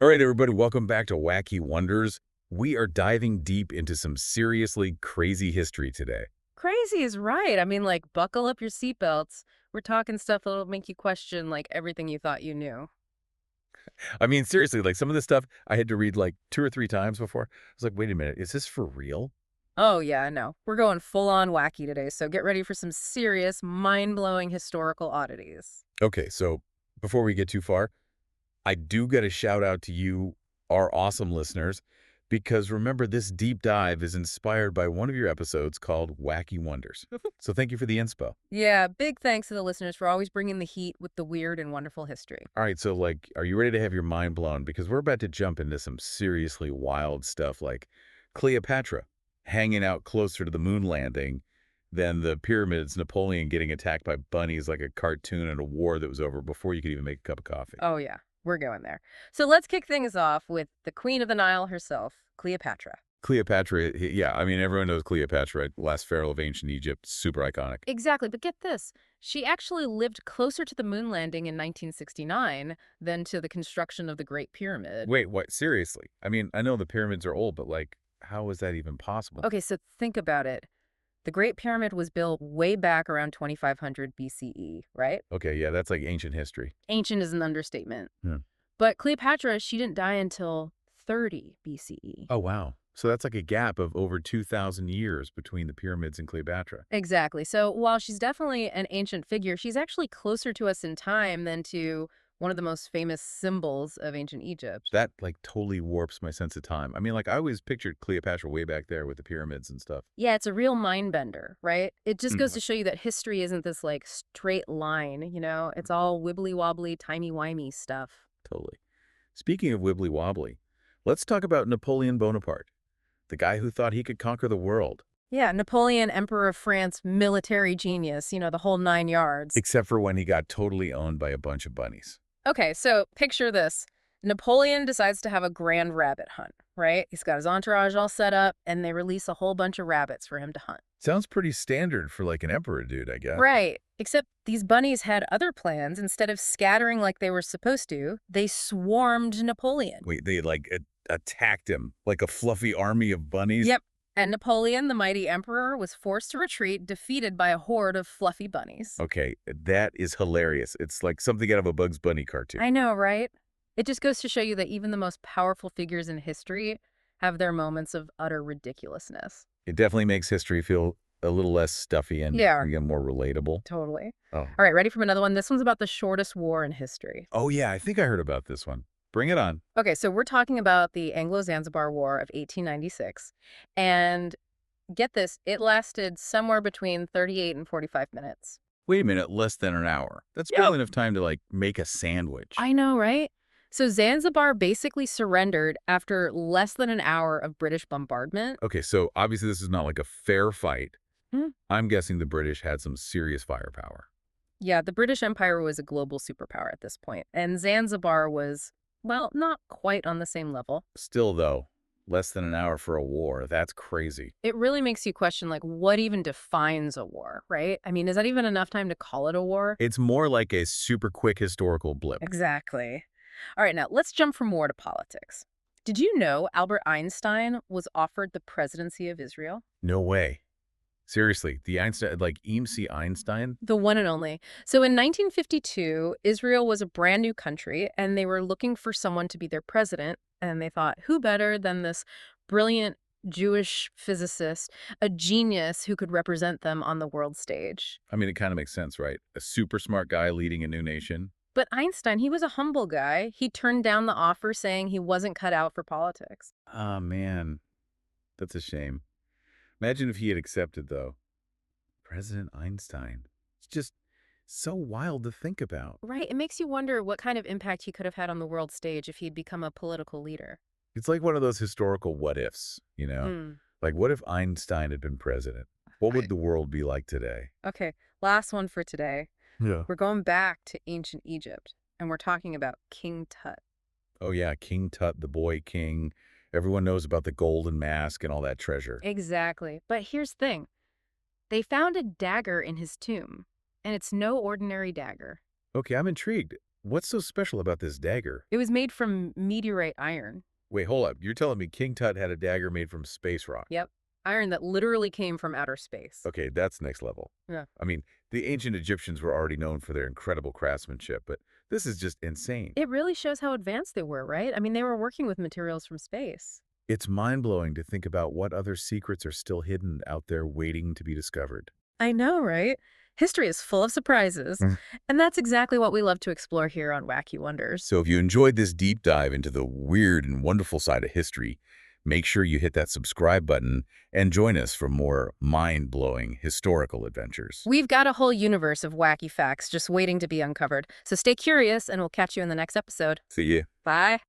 All right, everybody, welcome back to Wacky Wonders. We are diving deep into some seriously crazy history today. Crazy is right. I mean, like, buckle up your seatbelts. We're talking stuff that'll make you question, like, everything you thought you knew. I mean, seriously, like some of this stuff I had to read like 2 or 3 times before. I was like, wait a minute, is this for real? Oh, yeah, I know. We're going full on wacky today, so get ready for some serious, mind blowing historical oddities. Okay, so before we get too far, I do get a shout out to you, our awesome listeners, because remember, this deep dive is inspired by one of your episodes called Wacky Wonders. So thank you for the inspo. Yeah, big thanks to the listeners for always bringing the heat with the weird and wonderful history. All right, so like, are you ready to have your mind blown? Because we're about to jump into some seriously wild stuff like Cleopatra hanging out closer to the moon landing than the pyramids, Napoleon getting attacked by bunnies like a cartoon in a war that was over before you could even make a cup of coffee. Oh, yeah, we're going there. So let's kick things off with the Queen of the Nile herself, Cleopatra. Cleopatra, yeah, I mean, everyone knows Cleopatra, right? Last pharaoh of ancient Egypt, super iconic. Exactly, but get this. She actually lived closer to the moon landing in 1969 than to the construction of the Great Pyramid. Wait, what? Seriously? I mean, I know the pyramids are old, but like, how is that even possible? Okay, so think about it. The Great Pyramid was built way back around 2500 BCE, right? Okay, yeah, that's like ancient history. Ancient is an understatement. Yeah. But Cleopatra, she didn't die until 30 BCE. Oh, wow. So that's like a gap of over 2,000 years between the pyramids and Cleopatra. Exactly. So while she's definitely an ancient figure, she's actually closer to us in time than to one of the most famous symbols of ancient Egypt. That like totally warps my sense of time. I mean, like I always pictured Cleopatra way back there with the pyramids and stuff. Yeah, it's a real mind bender, right? It just goes Mm, to show you that history isn't this like straight line, you know? It's all wibbly wobbly, timey wimey stuff. totally. Speaking of wibbly wobbly, let's talk about Napoleon Bonaparte, the guy who thought he could conquer the world, Yeah, Napoleon, Emperor of France, military genius, the whole 9 yards. except for when he got totally owned by a bunch of bunnies. Okay, so picture this. Napoleon decides to have a grand rabbit hunt, right? He's got his entourage all set up, and they release a whole bunch of rabbits for him to hunt. Sounds pretty standard for like an emperor dude, I guess. Right. Except these bunnies had other plans. Instead of scattering like they were supposed to, they swarmed Napoleon. Wait, they like attacked him like a fluffy army of bunnies? Yep. And Napoleon, the mighty emperor, was forced to retreat, defeated by a horde of fluffy bunnies. Okay, that is hilarious. It's like something out of a Bugs Bunny cartoon. I know, right? It just goes to show you that even the most powerful figures in history have their moments of utter ridiculousness. It definitely makes history feel a little less stuffy and Yeah, again more relatable. totally. Oh. All right, ready for another one? This one's about the shortest war in history. Oh yeah, I think I heard about this one. Bring it on. Okay, so we're talking about the Anglo-Zanzibar War of 1896. And get this, it lasted somewhere between 38 and 45 minutes. Wait a minute, less than an hour. That's Yep. barely enough time to like make a sandwich. I know, right? So Zanzibar basically surrendered after less than an hour of British bombardment. Okay, so obviously this is not like a fair fight. Hmm. I'm guessing the British had some serious firepower. Yeah, the British Empire was a global superpower at this point, and Zanzibar was, well, not quite on the same level. Still though, less than an hour for a war. That's crazy. It really makes you question, like, what even defines a war, right? I mean, is that even enough time to call it a war? It's more like a super quick historical blip. Exactly. All right, now let's jump from war to politics. Did you know Albert Einstein was offered the presidency of Israel? No way. Seriously, the Einstein, like EMC Einstein? The one and only. So in 1952, Israel was a brand new country, and they were looking for someone to be their president. And they thought, who better than this brilliant Jewish physicist, a genius who could represent them on the world stage? I mean, it kind of makes sense, right? A super smart guy leading a new nation. But Einstein, he was a humble guy. He turned down the offer saying he wasn't cut out for politics. Ah, man, that's a shame. Imagine if he had accepted, though. President Einstein. It's just so wild to think about. Right. It makes you wonder what kind of impact he could have had on the world stage if he'd become a political leader. It's like one of those historical what ifs, you know? Hmm. Like, what if Einstein had been president? What would Right. the world be like today? Okay. Last one for today. Yeah. We're going back to ancient Egypt, and we're talking about King Tut. Oh, yeah, King Tut, the boy king. Everyone knows about the golden mask and all that treasure. Exactly. But here's the thing. They found a dagger in his tomb, and it's no ordinary dagger. Okay, I'm intrigued. What's so special about this dagger? It was made from meteorite iron. Wait, hold up. You're telling me King Tut had a dagger made from space rock? Yep. Iron that literally came from outer space. Okay, that's next level. Yeah. I mean, the ancient Egyptians were already known for their incredible craftsmanship, but this is just insane. It really shows how advanced they were, right? I mean, they were working with materials from space. It's mind-blowing to think about what other secrets are still hidden out there waiting to be discovered. I know, right? History is full of surprises, Mm. and that's exactly what we love to explore here on Wacky Wonders. So if you enjoyed this deep dive into the weird and wonderful side of history, make sure you hit that subscribe button and join us for more mind-blowing historical adventures. We've got a whole universe of wacky facts just waiting to be uncovered, so stay curious, and we'll catch you in the next episode. See you. Bye.